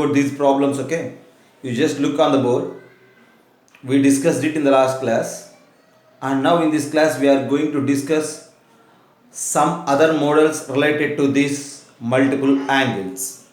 about these problems. Okay, you just look on the board. We discussed it in the last class, and now in this class we are going to discuss some other models related to these multiple angles.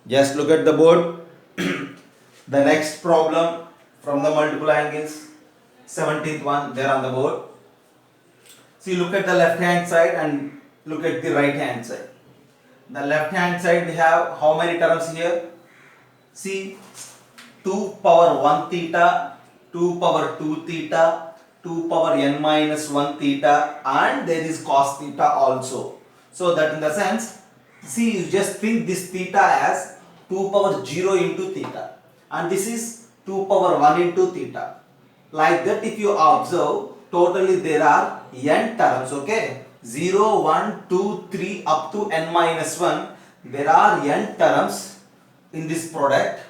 Just look at the board. The next problem from the multiple angles, 17th one there on the board. See, look at the left hand side and look at the right hand side. The left hand side we have how many terms here? See, 2 power 1 theta, 2 power 2 theta, 2 power n minus 1 theta, and there is cos theta also. So that in the sense, see, you just think this theta as 2 power 0 into theta, and this is 2 power 1 into theta. Like that, if you observe, totally there are n terms, okay? 0, 1, 2, 3 up to n minus 1. There are n terms in this product,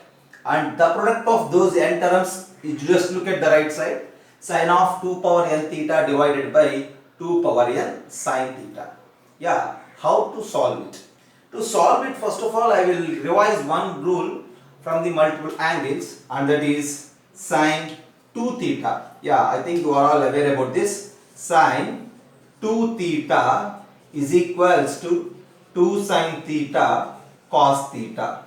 and the product of those n terms, you just look at the right side, sine of 2 power n theta divided by 2 power n sine theta. Yeah, how to solve it? To solve it, first of all, I will revise one rule from the multiple angles, and that is sine 2 theta. Yeah, I think you are all aware about this. Sine 2 theta is equals to 2 sine theta cos theta.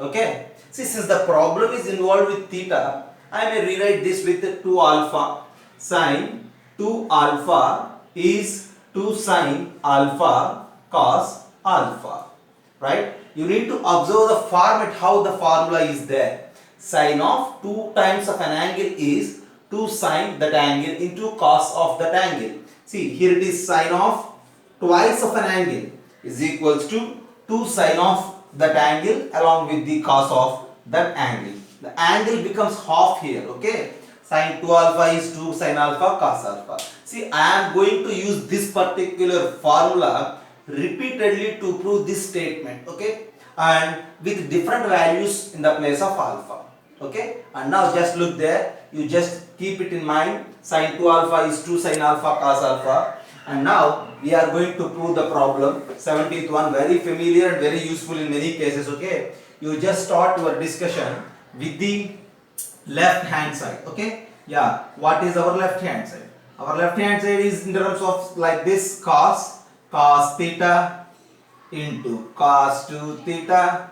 Okay. See, since the problem is involved with theta, I may rewrite this with 2 alpha. Sine 2 alpha is 2 sine alpha cos alpha. Right? You need to observe the format, how the formula is there. Sine of 2 times of an angle is 2 sine that angle into cos of that angle. See, here it is sine of twice of an angle is equals to 2 sine of that angle along with the cos of that angle. The angle becomes half here, okay? Sine 2 alpha is 2 sine alpha cos alpha. See, I am going to use this particular formula repeatedly to prove this statement, okay? And with different values in the place of alpha, okay? And now just look there, you just keep it in mind, sine 2 alpha is 2 sine alpha cos alpha. And now we are going to prove the problem, 17th one, very familiar and very useful in many cases, okay? You just start your discussion with the left hand side, okay? Yeah, what is our left hand side? Our left hand side is in terms of like this, cos theta into cos 2 theta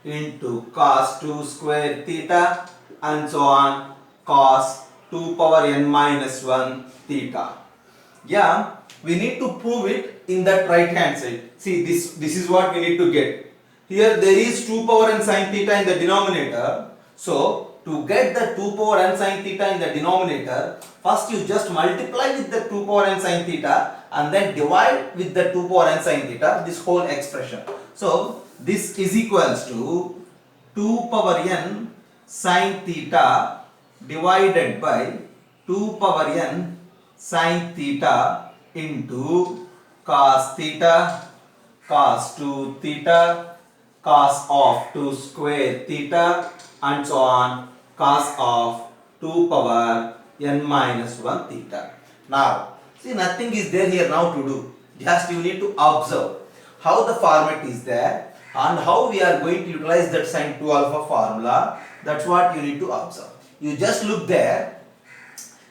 into cos 2 square theta and so on, cos 2 power n minus 1 theta. Yeah, we need to prove it in that right hand side. See, this is what we need to get. Here there is 2 power n sine theta in the denominator. So to get the 2 power n sine theta in the denominator, first you just multiply with the 2 power n sine theta and then divide with the 2 power n sine theta, this whole expression. So this is equals to 2 power n sine theta divided by 2 power n sine theta into cos theta, cos 2 theta, cos of 2 square theta and so on, cos of 2 power n minus 1 theta. Now, see, nothing is there here now to do. Just you need to observe how the format is there and how we are going to utilize that sine 2 alpha formula. That's what you need to observe. You just look there.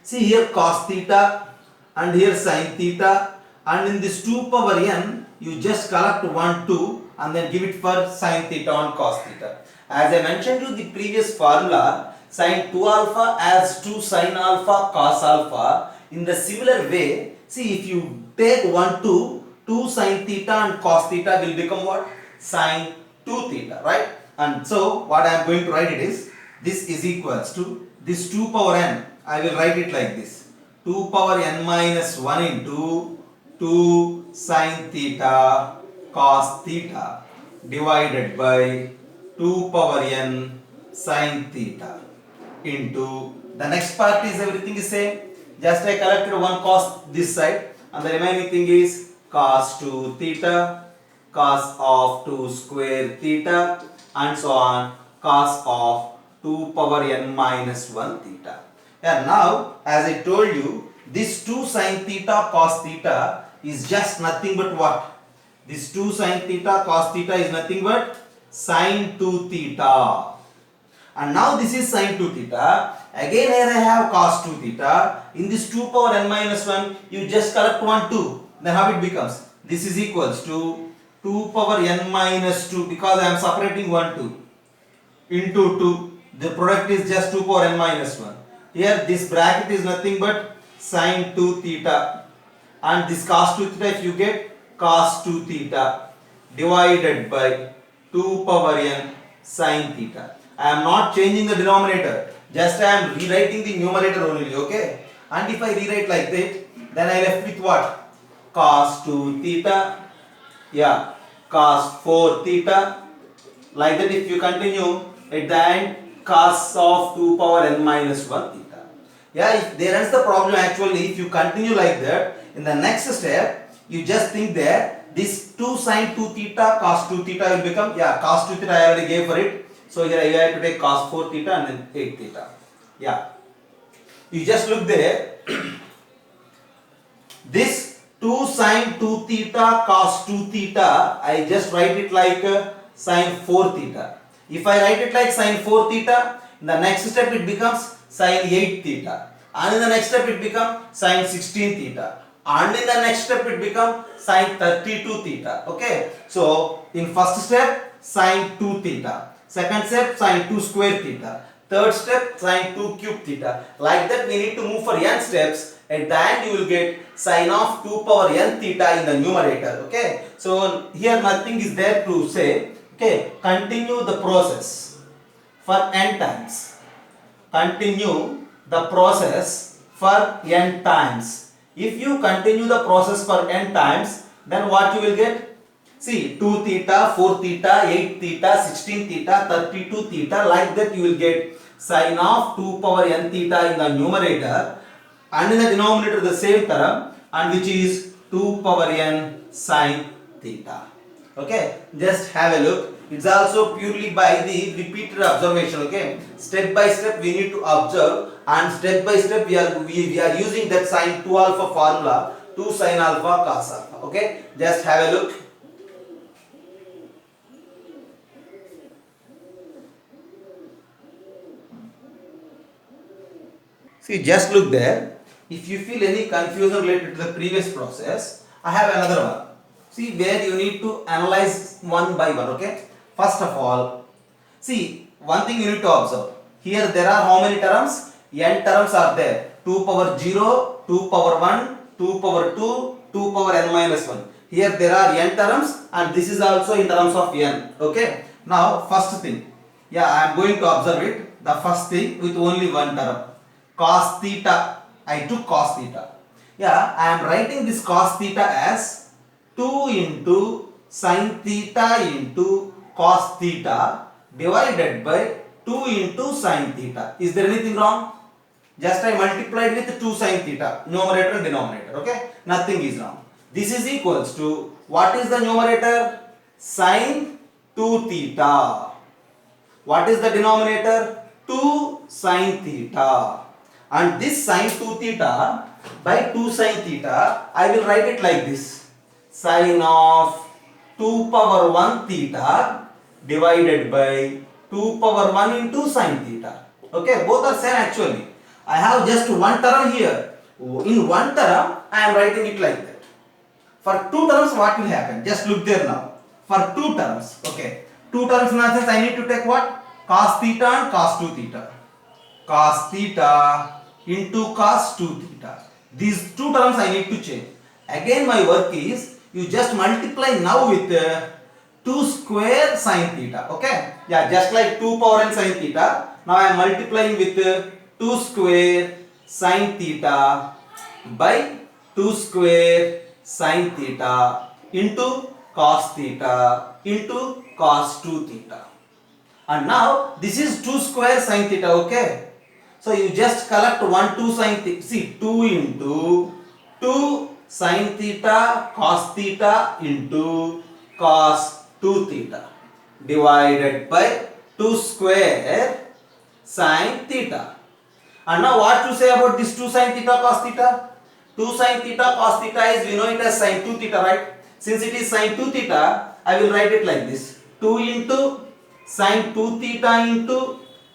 See here cos theta and here sine theta, and in this 2 power n you just collect 1 2 and then give it for sine theta and cos theta. As I mentioned you the previous formula, sine 2 alpha as 2 sine alpha cos alpha. In the similar way, see, if you take 1 2 sine theta and cos theta will become what? Sine 2 theta, right? And so what I am going to write it is, this is equals to this 2 power n, I will write it like this, 2 power n minus 1 into 2 sine theta cos theta divided by 2 power n sine theta into, the next part is everything is same, just I collected one cos this side and the remaining thing is cos 2 theta, cos of 2 square theta and so on, cos of 2 power n minus 1 theta. And now, as I told you, this 2 sine theta cos theta is just nothing but what? This 2 sin theta cos theta is nothing but sin 2 theta. And now this is sin 2 theta. Again here I have cos 2 theta. In this 2 power n minus 1, you just collect 1, 2. Then how it becomes? This is equals to 2 power n minus 2, because I am separating 1, 2 into 2. The product is just 2 power n minus 1. Here this bracket is nothing but sin 2 theta. And this cos 2 theta, if you get cos 2 theta divided by 2 power n sin theta. I am not changing the denominator, just I am rewriting the numerator only, okay? And if I rewrite like that, then I left with what? Cos 2 theta, yeah, cos 4 theta. Like that, if you continue at the end, cos of 2 power n minus 1 theta. Yeah, if there ends the problem actually, if you continue like that, in the next step, you just think that this 2 sin 2 theta cos 2 theta will become, yeah, cos 2 theta I already gave for it. So here I have to take cos 4 theta and then 8 theta. Yeah. You just look there. This 2 sin 2 theta cos 2 theta, I just write it like sin 4 theta. If I write it like sin 4 theta, in the next step it becomes sin 8 theta. And in the next step it becomes sin 16 theta. And in the next step it becomes sin 32 theta. Okay. So in first step sin 2 theta. Second step sin 2 square theta. Third step sin 2 cube theta. Like that we need to move for n steps. At the end you will get sin of 2 power n theta in the numerator. Okay. So here nothing is there to say. Okay. Continue the process for n times. Continue the process for n times. If you continue the process for n times, then what you will get? See, 2 theta, 4 theta, 8 theta, 16 theta, 32 theta, like that you will get sin of 2 power n theta in the numerator, and in the denominator the same term, and which is 2 power n sin theta. Okay, just have a look. It's also purely by the repeated observation. Okay, step by step we need to observe, and step by step we are using that sin 2 alpha formula, 2 sin alpha cos alpha. Okay, just have a look. See, just look there. If you feel any confusion related to the previous process, I have another one. See, where you need to analyze one by one. Okay. First of all, see, one thing you need to observe. Here there are how many terms? N terms are there. 2 power 0, 2 power 1, 2 power 2, 2 power n minus 1. Here there are n terms, and this is also in terms of n. Okay. Now, first thing. Yeah, I am going to observe it. The first thing with only one term. Cos theta. I took cos theta. Yeah, I am writing this cos theta as 2 into sin theta into cos theta divided by 2 into sin theta. Is there anything wrong? Just I multiplied with 2 sin theta, numerator and denominator. Okay, nothing is wrong. This is equals to, what is the numerator? Sin 2 theta. What is the denominator? 2 sin theta. And this sin 2 theta by 2 sin theta, I will write it like this. Sin of 2 power 1 theta divided by 2 power 1 into sin theta. Okay, both are same actually. I have just one term here. In one term, I am writing it like that. For two terms, what will happen? Just look there now. For two terms, okay. Two terms in that sense, I need to take what? Cos theta and cos 2 theta. Cos theta into cos 2 theta. These two terms I need to change. Again my work is, you just multiply now with 2 square sin theta. Okay. Yeah, just like 2 power n sin theta. Now I am multiplying with 2 square sin theta by 2 square sin theta into cos theta into cos 2 theta. And now this is 2 square sin theta. Okay. So you just collect 1 2 sin theta. See, 2 into 2 sin theta cos theta into cos 2 theta divided by 2 square sin theta. And now what to say about this 2 sin theta cos theta? 2 sin theta cos theta is, we know it as sin 2 theta, right? Since it is sine 2 theta, I will write it like this. 2 into sine 2 theta into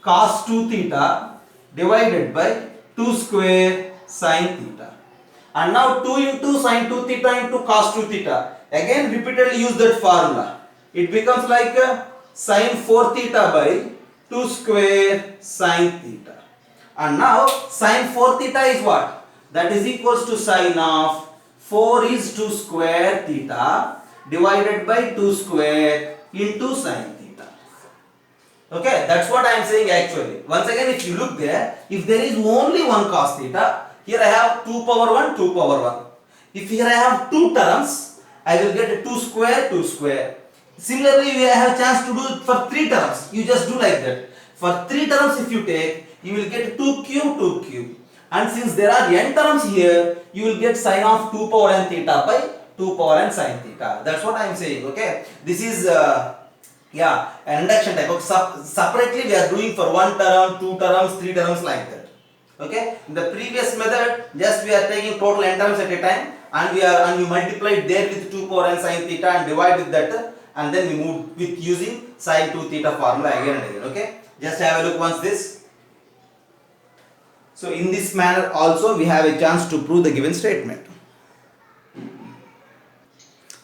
cos 2 theta divided by 2 square sine theta. And now 2 into sine 2 theta into cos 2 theta. Again repeatedly use that formula. It becomes like sine 4 theta by 2 square sine theta. And now sine 4 theta is what? That is equals to sine of 4 is 2 square theta divided by 2 square into sine theta. Okay, that's what I am saying actually. Once again, if you look there, if there is only one cos theta, here I have 2 power 1, 2 power 1. If here I have two terms, I will get 2 square, 2 square. Similarly, we have a chance to do it for 3 terms. You just do like that. For 3 terms if you take, you will get 2 cube, 2 cube. And since there are n terms here, you will get sine of 2 power n theta by 2 power n sine theta. That's what I am saying, okay. This is an induction type of separately we are doing for 1 term, 2 terms, 3 terms like that. Okay. In the previous method, just we are taking total n terms at a time and we multiplied there with 2 power n sine theta and divide with that, and then we move with using sine 2 theta formula again and again, okay. Just have a look once this. So in this manner also we have a chance to prove the given statement.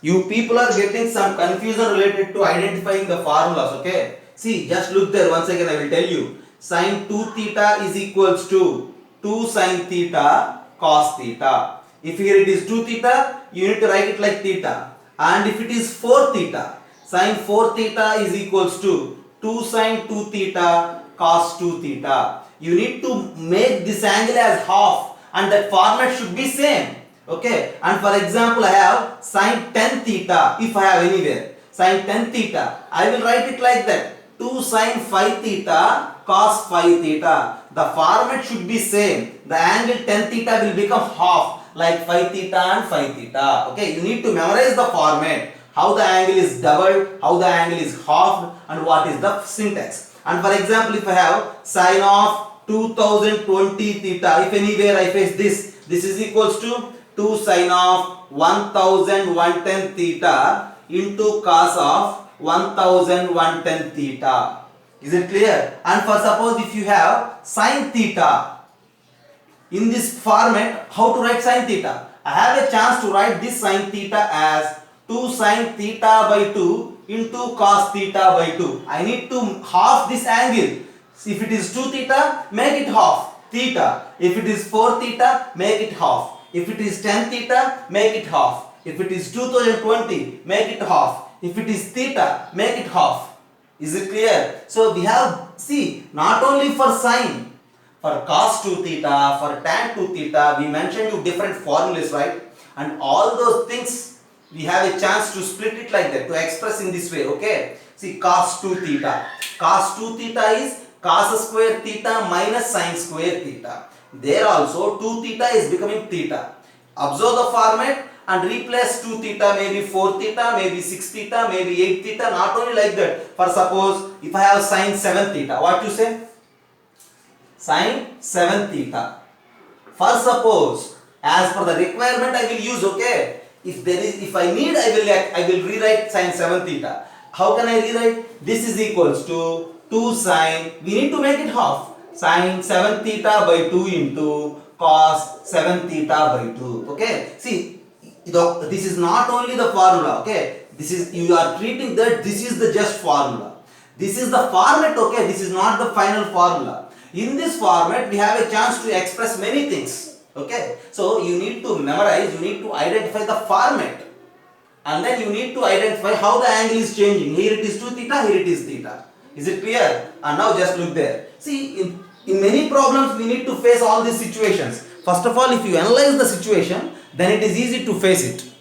You people are getting some confusion related to identifying the formulas, okay. See, just look there once again, I will tell you. Sine 2 theta is equals to 2 sine theta cos theta. If here it is 2 theta, you need to write it like theta. And if it is 4 theta, sine 4 theta is equals to 2 sine 2 theta cos 2 theta. You need to make this angle as half and that format should be same. Okay. And for example, I have sine 10 theta. If I have anywhere sine 10 theta, I will write it like that. 2 sine 5 theta cos 5 theta. The format should be same. The angle 10 theta will become half like 5 theta and 5 theta. Okay. You need to memorize the format. How the angle is doubled, how the angle is halved, and what is the syntax. And for example, if I have sine of 2020 theta, if anywhere I face this is equals to 2 sine of 1110 theta into cos of 1110 theta. Is it clear? And for suppose if you have sine theta, in this format, how to write sine theta? I have a chance to write this sine theta as 2 sine theta by 2 into cos theta by 2. I need to half this angle. If it is 2 theta, make it half theta. If it is 4 theta, make it half. If it is 10 theta, make it half. If it is 2020, make it half. If it is theta, make it half. Is it clear? So we have, see, not only for sine, for cos 2 theta, for tan 2 theta, we mentioned you different formulas, right? And all those things, we have a chance to split it like that, to express in this way, okay? See, cos 2 theta. Cos 2 theta is cos square theta minus sine square theta. There also 2 theta is becoming theta. Observe the format and replace 2 theta, maybe 4 theta, maybe 6 theta, maybe 8 theta, not only like that. For suppose, if I have sine 7 theta, what you say? Sine 7 theta. For suppose, as per the requirement I will use, okay? If I need, I will rewrite sine 7 theta. How can I rewrite? This is equals to 2 sine, we need to make it half. Sine 7 theta by 2 into cos 7 theta by 2. Okay. See, this is not only the formula. Okay. This is, you are treating that this is the just formula. This is the format. Okay. This is not the final formula. In this format, we have a chance to express many things. Okay, so you need to memorize, you need to identify the format, and then you need to identify how the angle is changing. Here it is 2 theta, here it is theta. Is it clear? And now just look there. See, in many problems we need to face all these situations. First of all, if you analyze the situation, then it is easy to face it.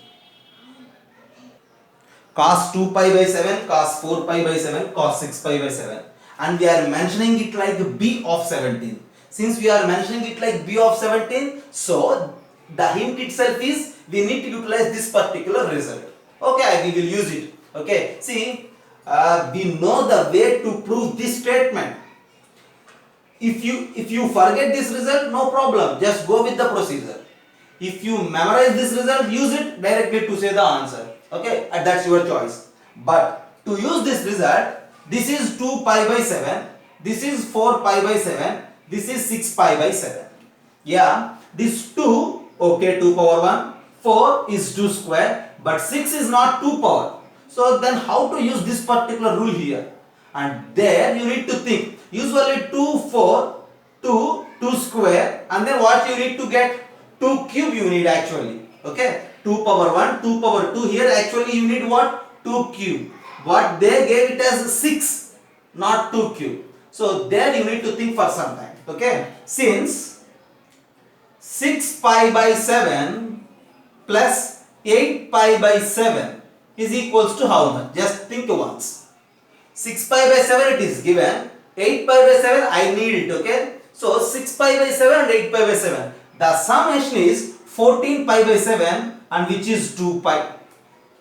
Cos 2 pi by 7, cos 4 pi by 7, cos 6 pi by 7. And we are mentioning it like b of 17. Since we are mentioning it like b of 17, so the hint itself is we need to utilize this particular result. Okay, we will use it. Okay, see, we know the way to prove this statement. If you forget this result, no problem, just go with the procedure. If you memorize this result, use it directly to say the answer. Okay, and that's your choice. But to use this result, this is 2 pi by 7, this is 4 pi by 7, this is 6 pi by 7. Yeah, this 2, okay, 2 power 1, 4 is 2 square, but 6 is not 2 power. So then how to use this particular rule here? And there you need to think. Usually 2, 4, 2, 2 square, and then what you need to get? 2 cube you need actually. Okay, 2 power 1, 2 power 2, here actually you need what? 2 cube. What they gave it as 6, not 2 cube. So there you need to think for some time. Okay, since 6 pi by 7 plus 8 pi by 7 is equals to how much? Just think once. 6 pi by 7 it is given, 8 pi by 7 I need it, okay. So 6 pi by 7 and 8 pi by 7. The summation is 14 pi by 7 and which is 2 pi.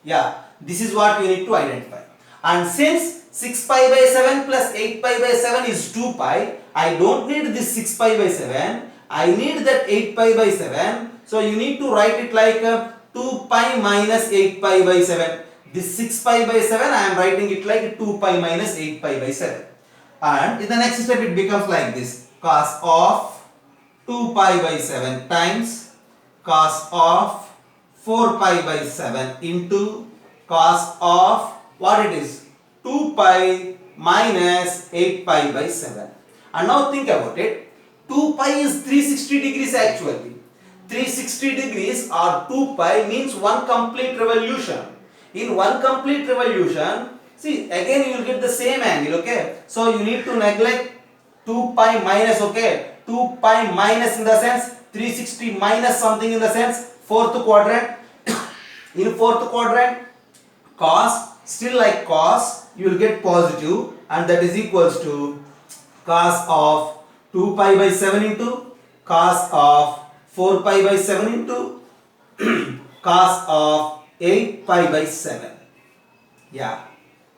Yeah, this is what you need to identify. And since 6 pi by 7 plus 8 pi by 7 is 2 pi, I don't need this 6 pi by 7, I need that 8 pi by 7. So you need to write it like 2 pi minus 8 pi by 7. This 6 pi by 7 I am writing it like 2 pi minus 8 pi by 7. And in the next step it becomes like this, cos of 2 pi by 7 times cos of 4 pi by 7 into cos of what it is, 2 pi minus 8 pi by 7. And now think about it, 2 pi is 360 degrees actually. 360 degrees or 2 pi means one complete revolution. In one complete revolution, see again you will get the same angle, okay. So you need to neglect 2 pi minus, okay. 2 pi minus in the sense 360 minus something in the sense fourth quadrant. In fourth quadrant, cos, still like cos, you will get positive and that is equals to cos of 2 pi by 7 into cos of 4 pi by 7 into cos of 8 pi by 7. Yeah.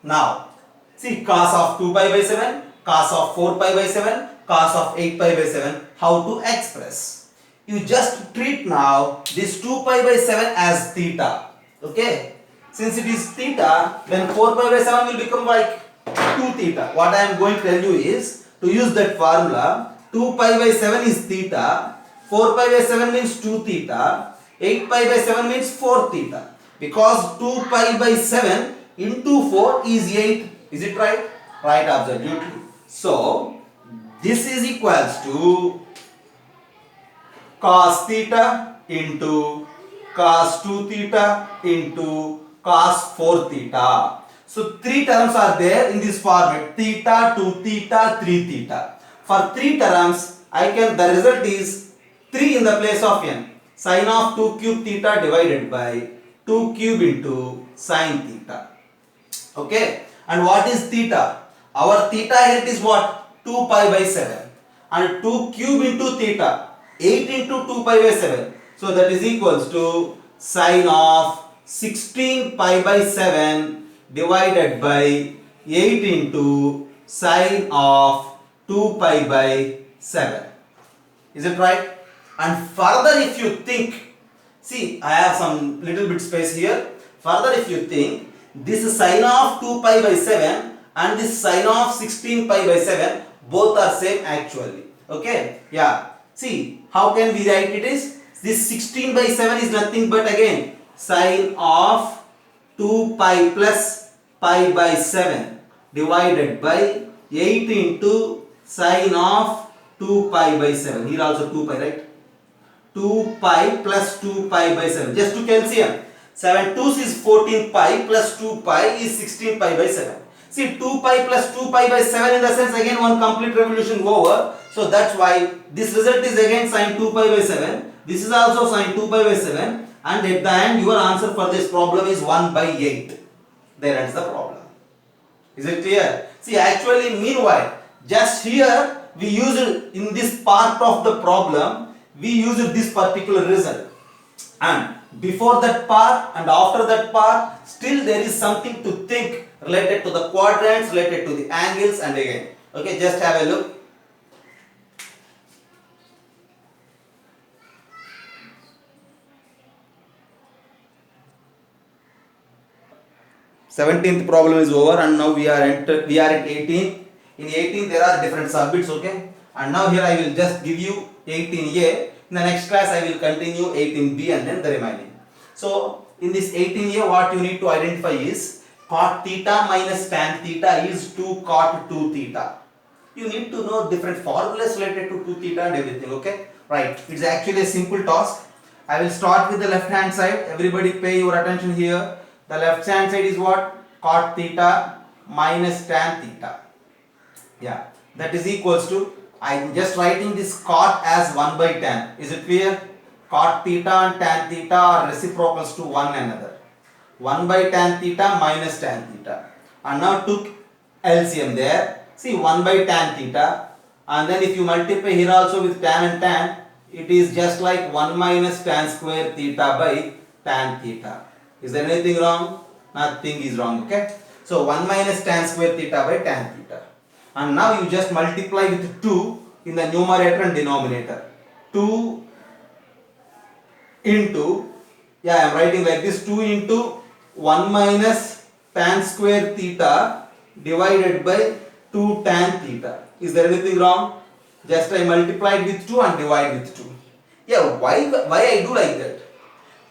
Now, see cos of 2 pi by 7, cos of 4 pi by 7, cos of 8 pi by 7, how to express? You just treat now this 2 pi by 7 as theta. Okay. Since it is theta, then 4 pi by 7 will become like 2 theta. What I am going to tell you is, to use that formula, 2 pi by 7 is theta, 4 pi by 7 means 2 theta, 8 pi by 7 means 4 theta. Because 2 pi by 7 into 4 is 8. Is it right? Right, absolutely. So, this is equals to cos theta into cos 2 theta into cos 4 theta. So, 3 terms are there in this format, theta, 2 theta, 3 theta. For 3 terms, the result is 3 in the place of n. Sin of 2 cube theta divided by 2 cube into sin theta. Okay. And what is theta? Our theta here is what? 2 pi by 7. And 2 cube into theta, 8 into 2 pi by 7. So that is equals to sin of 16 pi by 7 divided by 8 into sin of 2 pi by 7. Is it right? And further if you think, see I have some little bit space here. Further if you think, this sin of 2 pi by 7 and this sin of 16 pi by 7 both are same actually. Okay? Yeah. See how can we write it is, this 16 by 7 is nothing but again sin of 2 pi plus pi by 7 divided by 8 into sin of 2 pi by 7. Here also 2 pi, right? 2 pi plus 2 pi by 7. Just to calcium. 7 2s is 14 pi plus 2 pi is 16 pi by 7. See 2 pi plus 2 pi by 7 in the sense again one complete revolution over. So that's why this result is again sin 2 pi by 7. This is also sin 2 pi by 7. And at the end your answer for this problem is 1 by 8. There ends the problem. Is it clear? See actually meanwhile just here we used in this part of the problem we used this particular result. And before that part and after that part still there is something to think related to the quadrants, related to the angles and again. Okay, just have a look. 17th problem is over, and now we are at 18. In 18 there are different subbits, okay? And now here I will just give you 18A. In the next class I will continue 18B and then the remaining. So in this 18A, what you need to identify is cot theta minus tan theta is 2 cot 2 theta. You need to know different formulas related to 2 theta and everything, okay? Right, it's actually a simple task. I will start with the left hand side. Everybody pay your attention here. The left hand side is what? Cot theta minus tan theta. Yeah, that is equals to, I am just writing this cot as 1 by tan. Is it clear? Cot theta and tan theta are reciprocals to one another. 1 by tan theta minus tan theta. And now took LCM there. See, 1 by tan theta. And then if you multiply here also with tan and tan, it is just like 1 minus tan square theta by tan theta. Is there anything wrong? Nothing is wrong, okay? So 1 minus tan square theta by tan theta. And now you just multiply with 2 in the numerator and denominator. 2 into, yeah, I am writing like this, 2 into 1 minus tan square theta divided by 2 tan theta. Is there anything wrong? Just I multiplied with 2 and divide with 2. Yeah, why I do like that?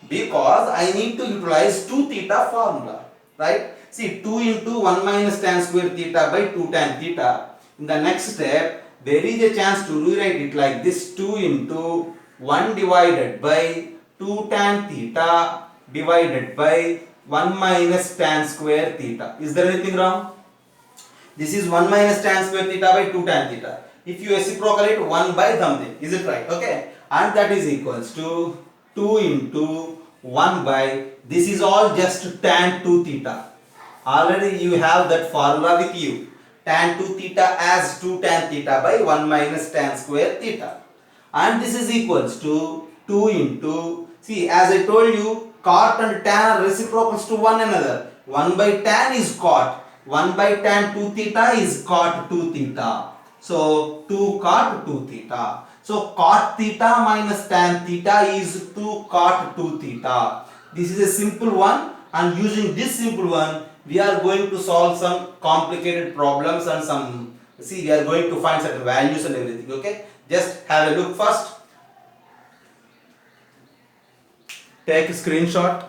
Because I need to utilize 2 theta formula, right? See, 2 into 1 minus tan square theta by 2 tan theta. In the next step, there is a chance to rewrite it like this, 2 into 1 divided by 2 tan theta divided by 1 minus tan square theta. Is there anything wrong? This is 1 minus tan square theta by 2 tan theta. If you reciprocate 1 by something, is it right? Okay. And that is equals to 2 into 1 by, this is all just tan 2 theta. Already you have that formula with you. Tan 2 theta as 2 tan theta by 1 minus tan square theta. And this is equals to 2 into, see, as I told you, cot and tan are reciprocals to one another. 1 by tan is cot. 1 by tan 2 theta is cot 2 theta. So 2 cot 2 theta. So cot theta minus tan theta is 2 cot 2 theta. This is a simple one, and using this simple one we are going to solve some complicated problems and some, see, we are going to find certain values and everything, okay? Just have a look first. Take a screenshot.